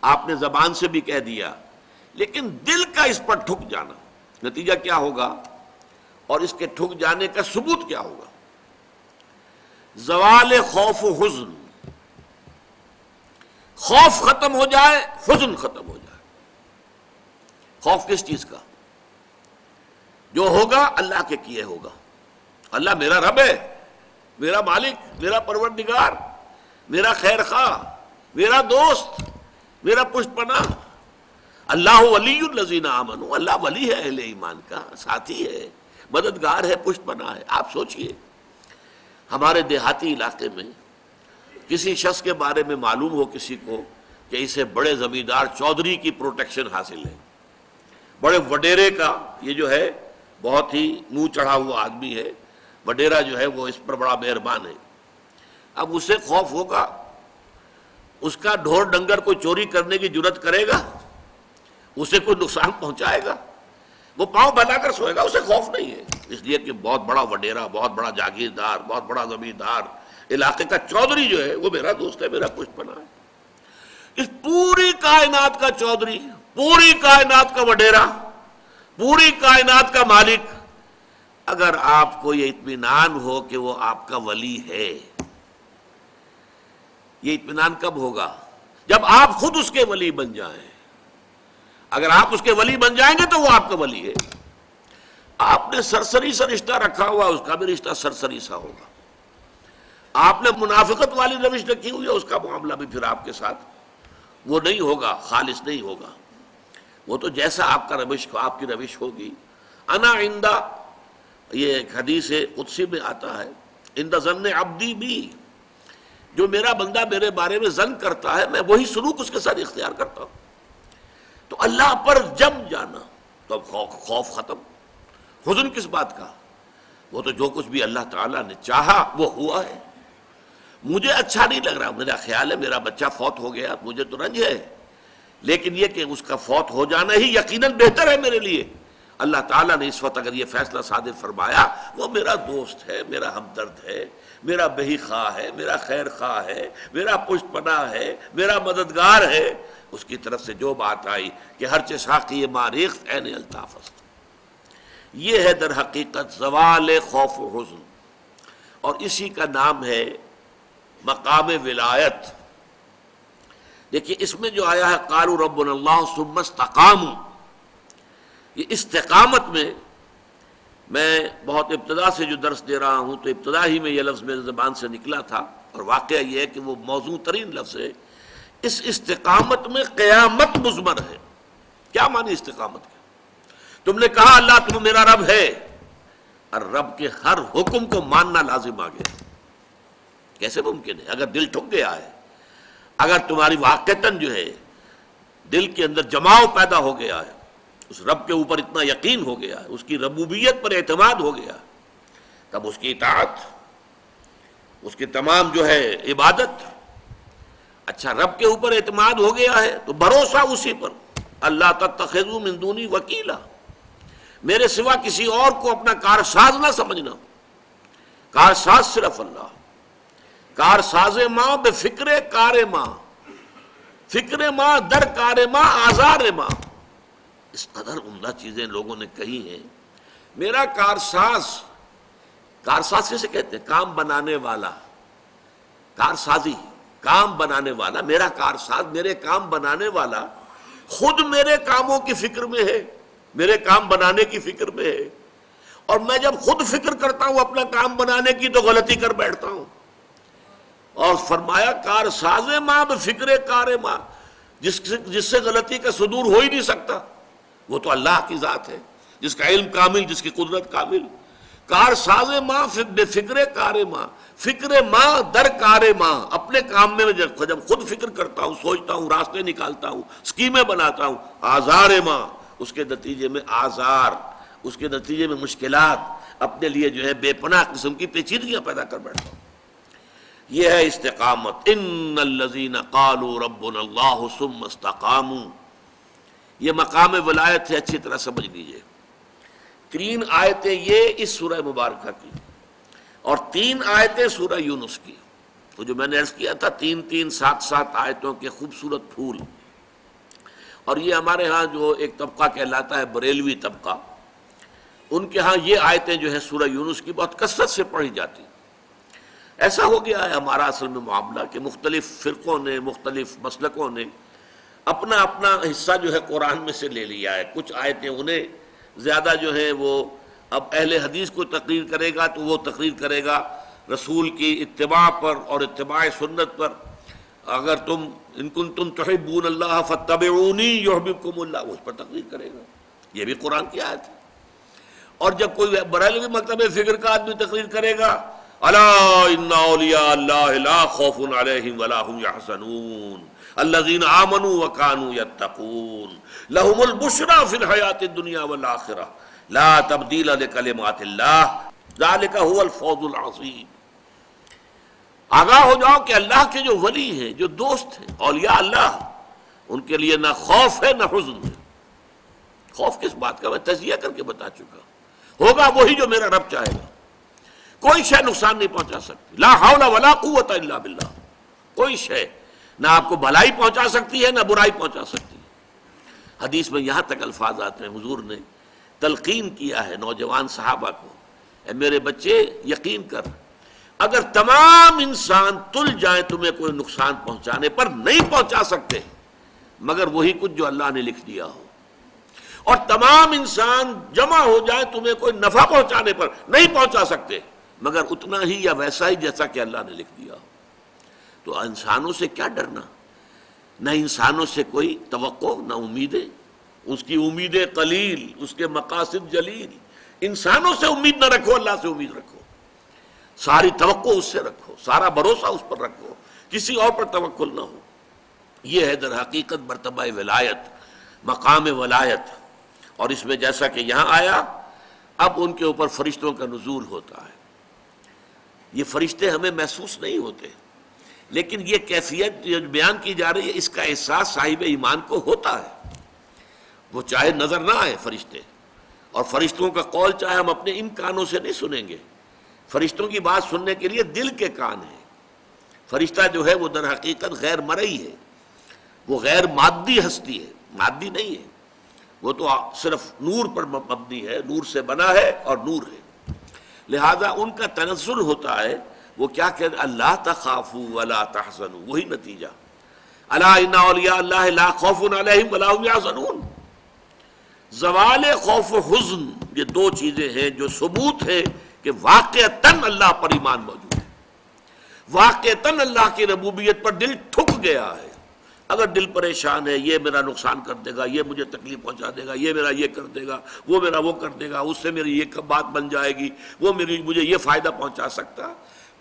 آپ نے زبان سے بھی کہہ دیا، لیکن دل کا اس پر ٹھک جانا، نتیجہ کیا ہوگا اور اس کے ٹھک جانے کا ثبوت کیا ہوگا؟ زوال خوف و حزن، خوف ختم ہو جائے، حزن ختم ہو جائے۔ خوف کس چیز کا؟ جو ہوگا اللہ کے کیے ہوگا۔ اللہ میرا رب ہے، میرا مالک، میرا پروردگار، میرا خیر خواہ، میرا دوست، میرا پشت پناہ۔ اللہ ولی الذین آمنوا، اللہ ولی ہے اہل ایمان کا، ساتھی ہے، مددگار ہے، پشت پناہ ہے۔ آپ سوچئے ہمارے دیہاتی علاقے میں کسی شخص کے بارے میں معلوم ہو کسی کو کہ اسے بڑے زمیندار چودھری کی پروٹیکشن حاصل ہے، بڑے وڈیرے کا، یہ جو ہے بہت ہی منہ چڑھا ہوا آدمی ہے، وڈیرا جو ہے وہ اس پر بڑا مہربان ہے۔ اب اسے خوف ہوگا، اس کا ڈھور ڈنگر کوئی چوری کرنے کی جرت کرے گا، اسے کوئی نقصان پہنچائے گا، وہ پاؤں بھلا کر سوئے گا، اسے خوف نہیں ہے، اس لیے کہ بہت بڑا وڈیرا، بہت بڑا جاگیردار، بہت بڑا زمیندار، علاقے کا چودھری جو ہے وہ میرا دوست ہے، میرا پشت پناہ ہے۔ اس پوری کائنات کا چودھری، پوری کائنات کا وڈیرا، پوری کائنات کا مالک، اگر آپ کو یہ اطمینان ہو کہ وہ آپ کا ولی ہے، یہ اطمینان کب ہوگا؟ جب آپ خود اس کے ولی بن جائیں۔ اگر آپ اس کے ولی بن جائیں گے تو وہ آپ کا ولی ہے۔ آپ نے سرسری سا رشتہ رکھا ہوا، اس کا بھی رشتہ سرسری سا ہوگا۔ آپ نے منافقت والی روش رکھی ہوئی ہے، اس کا معاملہ بھی پھر آپ کے ساتھ وہ نہیں ہوگا، خالص نہیں ہوگا۔ وہ تو جیسا آپ کا روش، آپ کی روش ہوگی۔ انا عندہ، یہ ایک حدیث قدسی میں آتا ہے، عند ظن عبدی بی، جو میرا بندہ میرے بارے میں ظن کرتا ہے میں وہی سلوک اس کے ساتھ اختیار کرتا ہوں۔ تو اللہ پر جم جانا تو اب خوف ختم۔ حزن کس بات کا؟ وہ تو جو کچھ بھی اللہ تعالیٰ نے چاہا وہ ہوا ہے۔ مجھے اچھا نہیں لگ رہا، میرا خیال ہے میرا بچہ فوت ہو گیا، مجھے تو رنج ہے، لیکن یہ کہ اس کا فوت ہو جانا ہی یقیناً بہتر ہے میرے لیے۔ اللہ تعالیٰ نے اس وقت اگر یہ فیصلہ صادر فرمایا، وہ میرا دوست ہے، میرا ہمدرد ہے، میرا بہی خواہ ہے، میرا خیر خواہ ہے، میرا پشت پناہ ہے، میرا مددگار ہے، اس کی طرف سے جو بات آئی کہ ہر ساقی ماریخت عین الطاف است، یہ ہے در حقیقت زوال خوف و حزن، اور اسی کا نام ہے مقام ولایت۔ دیکھیے اس میں جو آیا ہے قالوا ربنا اللہ ثم استقاموا، یہ استقامت میں بہت ابتدا سے جو درس دے رہا ہوں تو ابتدا ہی میں یہ لفظ میرے زبان سے نکلا تھا، اور واقعہ یہ ہے کہ وہ موزوں ترین لفظ ہے۔ اس استقامت میں قیامت مضمر ہے۔ کیا معنی استقامت کے؟ تم نے کہا اللہ تم میرا رب ہے، اور رب کے ہر حکم کو ماننا لازم آ گیا۔ کیسے ممکن ہے؟ اگر دل ٹھک گیا ہے، اگر تمہاری واقعتاً جو ہے دل کے اندر جماؤ پیدا ہو گیا ہے، اس رب کے اوپر اتنا یقین ہو گیا ہے، اس کی ربوبیت پر اعتماد ہو گیا، تب اس کی اطاعت، اس کی تمام جو ہے عبادت۔ اچھا رب کے اوپر اعتماد ہو گیا ہے تو بھروسہ اسی پر، اللہ تتخذوا من دونی وکیلا، میرے سوا کسی اور کو اپنا کارساز نہ سمجھنا، کارساز صرف اللہ۔ کارساز ماں بے فکر کار ماں، فکر ماں در کار ماں آزار ماں، اس قدر عمدہ چیزیں لوگوں نے کہی ہیں۔ میرا کارساز، کارساز کسے کہتے ہیں؟ کام بنانے والا، کارسازی، کام بنانے والا، میرا کارساز، میرے کام بنانے والا خود میرے کاموں کی فکر میں ہے، میرے کام بنانے کی فکر میں ہے، اور میں جب خود فکر کرتا ہوں اپنا کام بنانے کی تو غلطی کر بیٹھتا ہوں۔ اور فرمایا کارساز ماں بفکر کار ماں، جس سے غلطی کا صدور ہو ہی نہیں سکتا، وہ تو اللہ کی ذات ہے، جس کا علم کامل، جس کی قدرت کامل۔ کارساز ماں بفکر کار ماں، فکر ماں در کار ماں، اپنے کام میں جب خود فکر کرتا ہوں، سوچتا ہوں، راستے نکالتا ہوں، اسکیمیں بناتا ہوں، آزار ماں، اس کے نتیجے میں آزار، اس کے نتیجے میں مشکلات، اپنے لیے جو ہے بے پناہ قسم کی پیچیدگیاں پیدا کر بیٹھتا ہوں۔ یہ ہے استقامت۔ ان الذین قالوا ربنا اللہ ثم استقاموا، یہ مقام ولایت ہے، اچھی طرح سمجھ لیجئے۔ 3 آیتیں یہ اس سورہ مبارکہ کی، اور 3 آیتیں سورہ یونس کی، تو جو میں نے عرض کیا تھا 3 7 آیتوں کے خوبصورت پھول، اور یہ ہمارے ہاں جو ایک طبقہ کہلاتا ہے بریلوی طبقہ، ان کے ہاں یہ آیتیں جو ہے سورہ یونس کی بہت کثرت سے پڑھی جاتی. ایسا ہو گیا ہے ہمارا اصل میں معاملہ کہ مختلف فرقوں نے، مختلف مسلکوں نے اپنا اپنا حصہ جو ہے قرآن میں سے لے لیا ہے. کچھ آیتیں انہیں زیادہ جو ہیں وہ، اب اہل حدیث کو تقریر کرے گا تو وہ تقریر کرے گا رسول کی اتباع پر اور اتباع سنت پر. اگر تم ان کنتم تحبون اللہ فاتبعونی یحببکم اللہ، اس پر تقریر کرے گا. یہ بھی قرآن کی آیت ہے. اور جب کوئی بریلوی مکتب فکر کا آدمی تقریر کرے گا الا ان اولیاء اللہ لا خوف علیہم ولا هم يحزنون الذین آمنوا وكانوا يتقون لهم البشرى في الحیاة الدنیا والآخرہ لا تبدیل لکلمات اللہ ذلک هو الفوز العظیم. آگاہ ہو جاؤ کہ اللہ کے جو ولی ہیں، جو دوست ہیں، اولیاء اللہ، ان کے لیے نہ خوف ہے نہ حزن ہے. خوف کس بات کا؟ میں تجزیہ کر کے بتا چکا. ہوگا وہی جو میرا رب چاہے گا. کوئی شے نقصان نہیں پہنچا سکتی. لا حول ولا قوت الا باللہ. کوئی شے نہ آپ کو بھلائی پہنچا سکتی ہے نہ برائی پہنچا سکتی ہے. حدیث میں یہاں تک الفاظ آتے ہیں، حضور نے تلقین کیا ہے نوجوان صحابہ کو، اے میرے بچے یقین کر، اگر تمام انسان تل جائیں تمہیں کوئی نقصان پہنچانے پر، نہیں پہنچا سکتے مگر وہی کچھ جو اللہ نے لکھ دیا ہو. اور تمام انسان جمع ہو جائیں تمہیں کوئی نفع پہنچانے پر، نہیں پہنچا سکتے مگر اتنا ہی یا ویسا ہی جیسا کہ اللہ نے لکھ دیا ہو. تو انسانوں سے کیا ڈرنا؟ نہ انسانوں سے کوئی توقع نہ امیدیں. اس کی امیدیں قلیل، اس کے مقاصد جلیل. انسانوں سے امید نہ رکھو، اللہ سے امید رکھو. ساری توقع اس سے رکھو، سارا بھروسہ اس پر رکھو، کسی اور پر توکل نہ ہو. یہ ہے در حقیقت مرتبہ ولایت، مقام ولایت. اور اس میں جیسا کہ یہاں آیا، اب ان کے اوپر فرشتوں کا نزول ہوتا ہے. یہ فرشتے ہمیں محسوس نہیں ہوتے، لیکن یہ کیفیت جو بیان کی جا رہی ہے اس کا احساس صاحب ایمان کو ہوتا ہے. وہ چاہے نظر نہ آئے فرشتے، اور فرشتوں کا قول چاہے ہم اپنے ان کانوں سے نہیں سنیں گے. فرشتوں کی بات سننے کے لیے دل کے کان ہیں. فرشتہ جو ہے وہ در حقیقت غیر مرئی ہے، وہ غیر مادی ہستی ہے، مادی نہیں ہے. وہ تو صرف نور پر مبنی ہے، نور سے بنا ہے اور نور ہے. لہذا ان کا تنزل ہوتا ہے. وہ کیا کہتے ہیں؟ اللہ تخافوا ولا تحزنوا. وہی نتیجہ، الا ان اولیاء اللہ لا خوف علیہم ولا هم يحزنون. زوال خوف و حزن، یہ دو چیزیں ہیں جو ثبوت ہے کہ واقعتاً اللہ پر ایمان موجود ہے. واقعتاً اللہ کی ربوبیت پر دل ٹھک گیا ہے. اگر دل پریشان ہے، یہ میرا نقصان کر دے گا، یہ مجھے تکلیف پہنچا دے گا، یہ میرا یہ کر دے گا، وہ میرا وہ کر دے گا، اس سے میری یہ بات بن جائے گی، وہ مجھے یہ فائدہ پہنچا سکتا،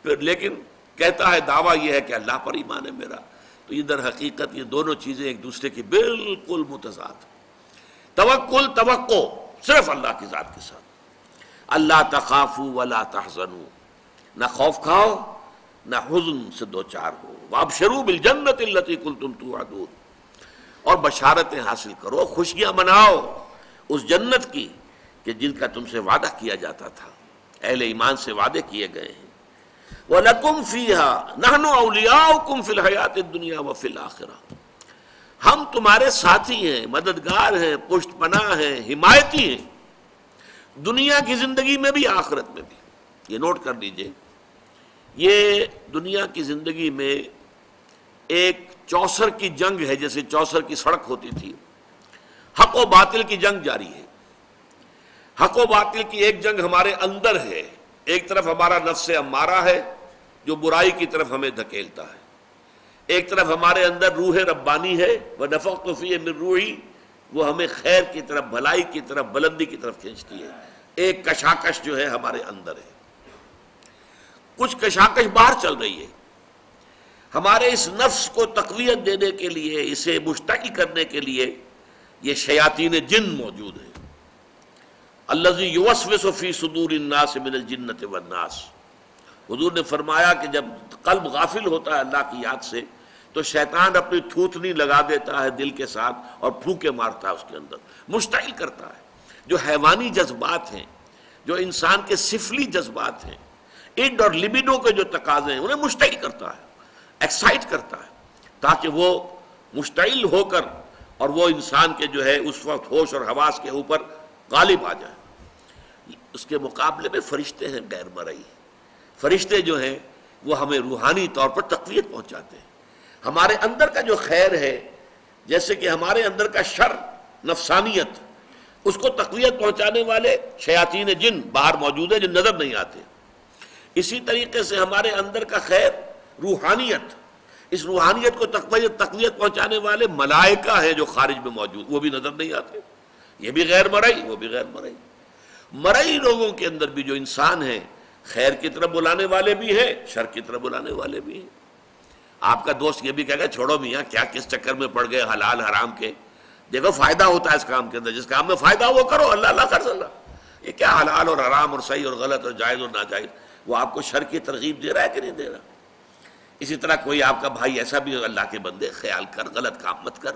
پھر لیکن کہتا ہے دعویٰ یہ ہے کہ اللہ پر ایمان ہے میرا. تو یہ در حقیقت یہ دونوں چیزیں ایک دوسرے کی بالکل متضاد. توکل، توقع صرف اللہ کی ذات کے ساتھ. اللہ تخافوا ولا تحزنوا، نہ خوف کھاؤ نہ حزن سے دوچار ہو. وابشروا بالجنت التي كنتم توعدون، اور بشارتیں حاصل کرو، خوشیاں مناؤ اس جنت کی کہ جن کا تم سے وعدہ کیا جاتا تھا، اہل ایمان سے وعدے کیے گئے ہیں. وَلَكُمْ فِيهَا نَحْنُ أَوْلِيَاؤُكُمْ فِي الْحَيَاةِ الدُّنْيَا وَفِي الْآخِرَةِ. ہم تمہارے ساتھی ہیں، مددگار ہیں، پشت پناہ ہیں، حمایتی ہیں، دنیا کی زندگی میں بھی آخرت میں بھی. یہ نوٹ کر لیجئے، یہ دنیا کی زندگی میں ایک چوسر کی جنگ ہے. جیسے چوسر کی سڑک ہوتی تھی، حق و باطل کی جنگ جاری ہے. حق و باطل کی ایک جنگ ہمارے اندر ہے. ایک طرف ہمارا نفس امارہ ہے جو برائی کی طرف ہمیں دھکیلتا ہے، ایک طرف ہمارے اندر روح ربانی ہے، وَنَفَخْتُ فِيهِ مِن رُوحِي، وہ ہمیں خیر کی طرف، بھلائی کی طرف، بلندی کی طرف کھینچتی ہے. ایک کشاکش جو ہے ہمارے اندر ہے. کچھ کشاکش باہر چل رہی ہے. ہمارے اس نفس کو تقویت دینے کے لیے، اسے مشتعل کرنے کے لیے یہ شیاطین جن موجود ہیں. الذی یوسوس فی صدور الناس من الجنۃ والناس. حضور نے فرمایا کہ جب قلب غافل ہوتا ہے اللہ کی یاد سے تو شیطان اپنی تھوتنی لگا دیتا ہے دل کے ساتھ اور پھونکے مارتا ہے اس کے اندر، مشتعل کرتا ہے. جو حیوانی جذبات ہیں، جو انسان کے سفلی جذبات ہیں، اڈ اور لبیڈو کے جو تقاضے ہیں، انہیں مشتعل کرتا ہے، ایکسائٹ کرتا ہے، تاکہ وہ مشتعل ہو کر اور وہ انسان کے جو ہے اس وقت ہوش اور حواس کے اوپر غالب آ جائے۔ اس کے مقابلے میں فرشتے ہیں غیر مرئی۔ فرشتے جو ہیں وہ ہمیں روحانی طور پر تقویت پہنچاتے ہیں۔ ہمارے اندر کا جو خیر ہے، جیسے کہ ہمارے اندر کا شر، نفسانیت، اس کو تقویت پہنچانے والے شیاطین جن باہر موجود ہیں جو نظر نہیں آتے، اسی طریقے سے ہمارے اندر کا خیر روحانیت، اس روحانیت کو تقویت پہنچانے والے ملائکہ ہیں جو خارج میں موجود، وہ بھی نظر نہیں آتے، یہ بھی غیر مرئی، وہ بھی غیر مرئی۔ مرئی لوگوں کے اندر بھی جو انسان ہیں، خیر کی طرف بلانے والے بھی ہیں، شر کی طرف بلانے والے بھی ہیں۔ آپ کا دوست یہ بھی کہے گا چھوڑو میاں کیا کس چکر میں پڑ گئے حلال حرام کے، دیکھو فائدہ ہوتا ہے اس کام کے اندر، جس کام میں فائدہ ہو وہ کرو، اللہ اللہ خرچ اللہ۔ یہ کیا حلال اور حرام اور صحیح اور غلط اور جائز اور ناجائز، وہ آپ کو شر کی ترغیب دے رہا ہے کہ نہیں دے رہا؟ اسی طرح کوئی آپ کا بھائی ایسا بھی ہو، اللہ کے بندے خیال کر، غلط کام مت کر،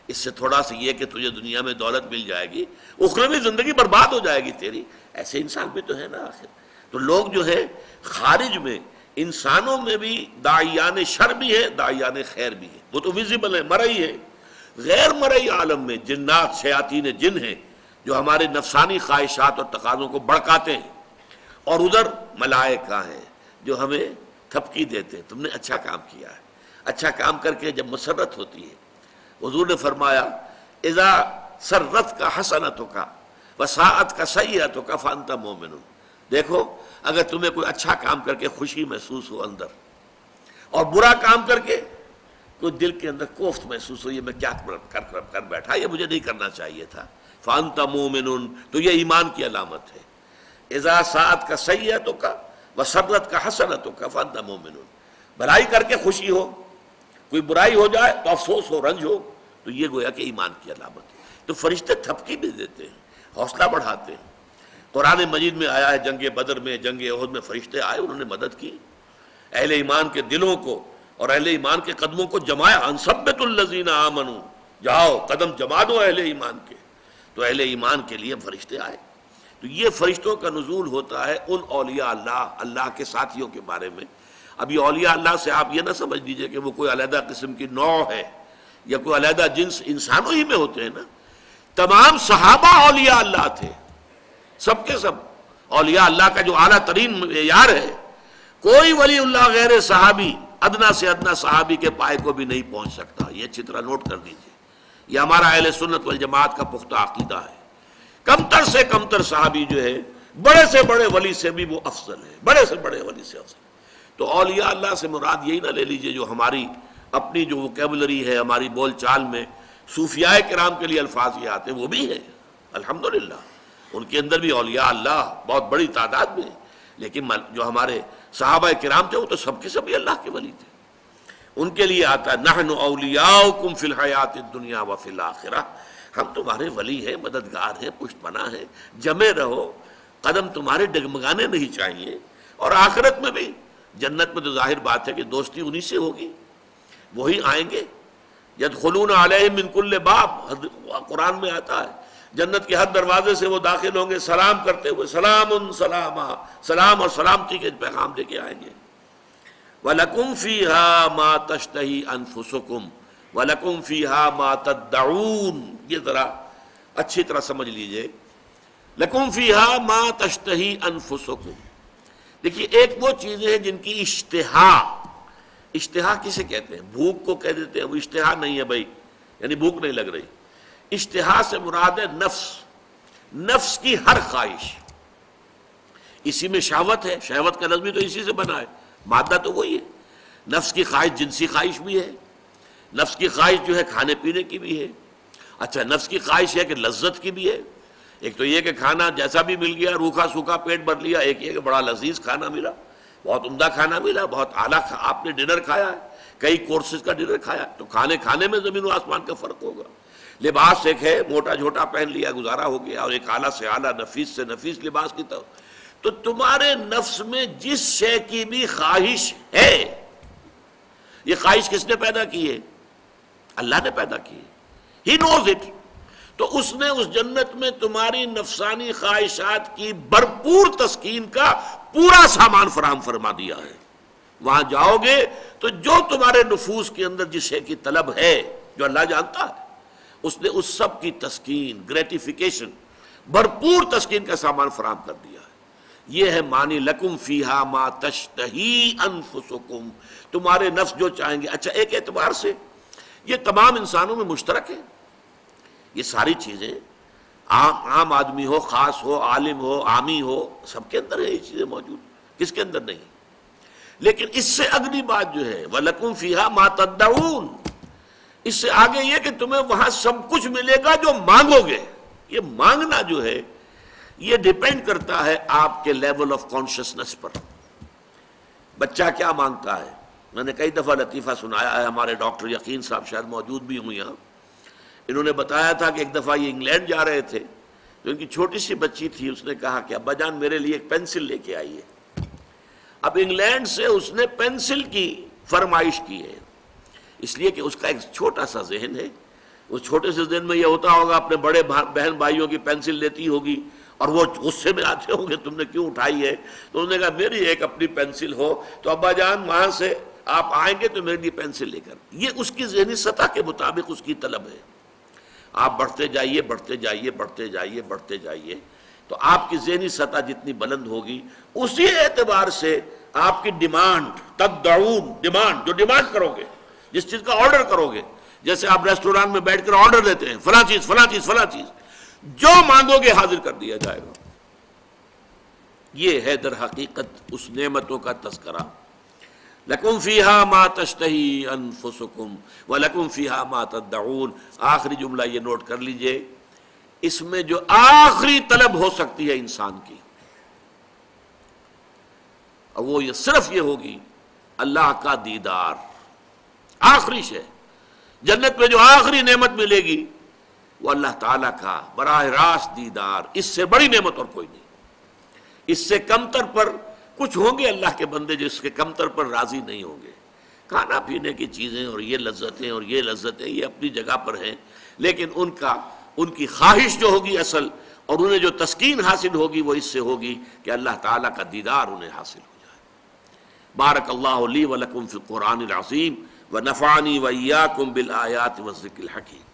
اس سے تھوڑا سا یہ کہ تجھے دنیا میں دولت مل جائے گی، اخروی زندگی برباد ہو جائے گی تیری، ایسے انسان بھی تو ہے نا آخر۔ تو لوگ جو ہے خارج میں، انسانوں میں بھی داعیان شر بھی ہے، داعیان خیر بھی ہے، وہ تو ویزیبل ہے، مرئی ہے۔ غیر مرئی عالم میں جنات، شیاطین جن ہیں جو ہمارے نفسانی خواہشات اور تقاضوں کو بڑکاتے ہیں، اور ادھر ملائکہ ہیں جو ہمیں تھپکی دیتے ہیں، تم نے اچھا کام کیا ہے۔ اچھا کام کر کے جب مسرت ہوتی ہے، حضور نے فرمایا اذا سرت کا حسنتوں کا وساعت کا سیئتوں کا فانت مومن۔ دیکھو اگر تمہیں کوئی اچھا کام کر کے خوشی محسوس ہو اندر، اور برا کام کر کے کوئی دل کے اندر کوفت محسوس ہو، یہ میں کیا کر بیٹھا، یہ مجھے نہیں کرنا چاہیے تھا، فانت مومن، تو یہ ایمان کی علامت ہے۔ اذا ساعت کا سیئتوں کا وسرت کا حسنتوں کا فانت مومن، بھلائی کر کے خوشی ہو، کوئی برائی ہو جائے تو افسوس ہو، رنج ہو، تو یہ گویا کہ ایمان کی علامت ہے۔ تو فرشتے تھپکی بھی دیتے ہیں، حوصلہ بڑھاتے ہیں۔ قرآن مجید میں آیا ہے جنگ بدر میں، جنگ احد میں فرشتے آئے، انہوں نے مدد کی، اہل ایمان کے دلوں کو اور اہل ایمان کے قدموں کو جمایا۔ انثبت الذین آمنوا، جاؤ قدم جما دو اہل ایمان کے، تو اہل ایمان کے لیے فرشتے آئے۔ تو یہ فرشتوں کا نزول ہوتا ہے ان اولیاء اللہ، اللہ کے ساتھیوں کے بارے میں۔ اب یہ اولیاء اللہ سے آپ یہ نہ سمجھ لیجئے کہ وہ کوئی علیحدہ قسم کی نوع ہے یا کوئی علیحدہ جنس، انسانوں ہی میں ہوتے ہیں نا۔ تمام صحابہ اولیاء اللہ تھے، سب کے سب اولیاء اللہ کا جو اعلیٰ ترین معیار ہے، کوئی ولی اللہ غیر صحابی ادنا سے ادنا صحابی کے پائے کو بھی نہیں پہنچ سکتا۔ یہ اچھی طرح نوٹ کر دیجئے، یہ ہمارا اہل سنت والجماعت کا پختہ عقیدہ ہے۔ کمتر سے کمتر صحابی جو ہے بڑے سے بڑے ولی سے بھی وہ افضل ہے، بڑے سے بڑے ولی سے افضل۔ تو اولیاء اللہ سے مراد یہی نہ لے لیجئے جو ہماری اپنی جو ووکیبلری ہے، ہماری بول چال میں صوفیاء کرام کے لیے الفاظ یہ آتے ہیں، وہ بھی ہیں الحمدللہ، ان کے اندر بھی اولیاء اللہ بہت بڑی تعداد میں، لیکن جو ہمارے صحابہ کرام تھے وہ تو سب کے سب اللہ کے ولی تھے۔ ان کے لیے آتا ہے نحن اولیاؤکم فی الحیات الدنیا وفی الآخرہ، ہم تمہارے ولی ہیں، مددگار ہیں، پشت پناہ ہیں، جمے رہو، قدم تمہارے ڈگمگانے نہیں چاہیے۔ اور آخرت میں بھی، جنت میں تو ظاہر بات ہے کہ دوستی انہی سے ہوگی، وہی آئیں گے۔ یدخلون علیہم من کل باب، قرآن میں آتا ہے جنت کے ہر دروازے سے وہ داخل ہوں گے سلام کرتے ہوئے، سلام سلاما، سلام اور سلامتی کے پیغام لے کے آئیں گے۔ وَلَكُمْ فِيهَا مَا تَشْتَهِي أَنفُسُكُمْ وَلَكُمْ فِيهَا مَا تَدَّعُونَ، یہ ذرا اچھی طرح سمجھ لیجئے، لَكُمْ فِيهَا مَا تَشْتَهِي أَنفُسُكُمْ۔ دیکھیے ایک وہ چیزیں ہیں جن کی اشتہا، اشتہا کسے کہتے ہیں؟ بھوک کو کہہ دیتے ہیں، وہ اشتہا نہیں ہے بھائی، یعنی بھوک نہیں لگ رہی۔ اشتہا سے مراد ہے نفس، نفس کی ہر خواہش، اسی میں شہوت ہے، شہوت کا لفظ بھی تو اسی سے بنا ہے، مادہ تو وہی ہے۔ نفس کی خواہش جنسی خواہش بھی ہے، نفس کی خواہش جو ہے کھانے پینے کی بھی ہے، اچھا نفس کی خواہش ہے کہ لذت کی بھی ہے۔ ایک تو یہ کہ کھانا جیسا بھی مل گیا، روکھا سوکھا پیٹ بھر لیا، ایک یہ کہ بڑا لذیذ کھانا ملا، بہت عمدہ کھانا ملا، بہت اعلیٰ آپ نے ڈنر کھایا ہے، کئی کورسز کا ڈنر کھایا، تو کھانے میں زمین و آسمان کا فرق ہوگا۔ لباس ایک ہے موٹا جھوٹا پہن لیا گزارا ہو گیا، اور ایک اعلیٰ سے اعلیٰ نفیس سے نفیس لباس کی طرف۔ تو تمہارے نفس میں جس شے کی بھی خواہش ہے، یہ خواہش کس نے پیدا کی ہے؟ اللہ نے پیدا کی ہے، ہی نوز اٹ۔ تو اس نے اس جنت میں تمہاری نفسانی خواہشات کی بھرپور تسکین کا پورا سامان فراہم فرما دیا ہے۔ وہاں جاؤ گے تو جو تمہارے نفوس کے اندر جس شے کی طلب ہے، جو اللہ جانتا ہے، اس نے اس سب کی تسکین، گریٹیفیکیشن، بھرپور تسکین کا سامان فراہم کر دیا ہے۔ یہ ہے معنی لکم فیہا ما تشتہی انفسکم، تمہارے نفس جو چاہیں گے۔ اچھا، ایک اعتبار سے یہ تمام انسانوں میں مشترک ہے، یہ ساری چیزیں عام آدمی ہو، خاص ہو، عالم ہو، عامی ہو، سب کے اندر ہے یہ چیزیں موجود، کس کے اندر نہیں؟ لیکن اس سے اگلی بات جو ہے وَلَكُمْ فِيهَا مَا تَدَّعُونَ، اس سے آگے یہ کہ تمہیں وہاں سب کچھ ملے گا جو مانگو گے۔ یہ مانگنا جو ہے یہ ڈیپینڈ کرتا ہے آپ کے لیول آف کانشسنس پر۔ بچہ کیا مانگتا ہے؟ میں نے کئی دفعہ لطیفہ سنایا ہے، ہمارے ڈاکٹر یقین صاحب شاید موجود بھی ہوں یہاں، انہوں نے بتایا تھا کہ ایک دفعہ یہ انگلینڈ جا رہے تھے، جو ان کی چھوٹی سی بچی تھی، اس نے کہا کہ ابا جان میرے لیے ایک پینسل لے کے آئیے۔ اب انگلینڈ سے اس نے پینسل کی فرمائش کی ہے، اس لیے کہ اس کا ایک چھوٹا سا ذہن ہے، اس چھوٹے سے ذہن میں یہ ہوتا ہوگا اپنے بڑے بہن بھائیوں کی پینسل لیتی ہوگی اور وہ غصے میں آتے ہوں گے تم نے کیوں اٹھائی ہے، تو انہوں نے کہا میری ایک اپنی پینسل ہو تو ابا جان وہاں سے آپ آئیں گے تو میرے لیے پینسل لے کر۔ یہ اس کی ذہنی سطح کے مطابق اس کی طلب ہے۔ آپ بڑھتے جائیے بڑھتے جائیے بڑھتے جائیے بڑھتے جائیے تو آپ کی ذہنی سطح جتنی بلند ہوگی اسی اعتبار سے آپ کی ڈیمانڈ، تدعون، ڈیمانڈ، جو ڈیمانڈ کرو گے، جس چیز کا آرڈر کرو گے، جیسے آپ ریسٹوران میں بیٹھ کر آرڈر دیتے ہیں فلاں چیز فلاں چیز فلاں چیز، جو مانگو گے حاضر کر دیا جائے گا۔ یہ ہے در حقیقت اس نعمتوں کا تذکرہ۔ لَكُمْ فِيهَا مَا تَشْتَهِي أَنفُسُكُمْ وَلَكُمْ فِيهَا مَا تَدَّعُونَ۔ آخری جملہ یہ نوٹ کر لیجئے، اس میں جو آخری طلب ہو سکتی ہے انسان کی، اور وہ یہ صرف یہ ہوگی اللہ کا دیدار۔ آخری شے، جنت میں جو آخری نعمت ملے گی وہ اللہ تعالیٰ کا براہ راست دیدار، اس سے بڑی نعمت اور کوئی نہیں۔ اس سے کمتر پر کچھ ہوں گے اللہ کے بندے جس کے کمتر پر راضی نہیں ہوں گے۔ کھانا پینے کی چیزیں اور یہ لذتیں اور یہ لذتیں یہ اپنی جگہ پر ہیں، لیکن ان کی خواہش جو ہوگی اصل، اور انہیں جو تسکین حاصل ہوگی وہ اس سے ہوگی کہ اللہ تعالیٰ کا دیدار انہیں حاصل ہو جائے۔ بارک اللہ لی ولکم فی القرآن العظیم ونفعنی وإیاکم بالآیات والذکر الحکیم۔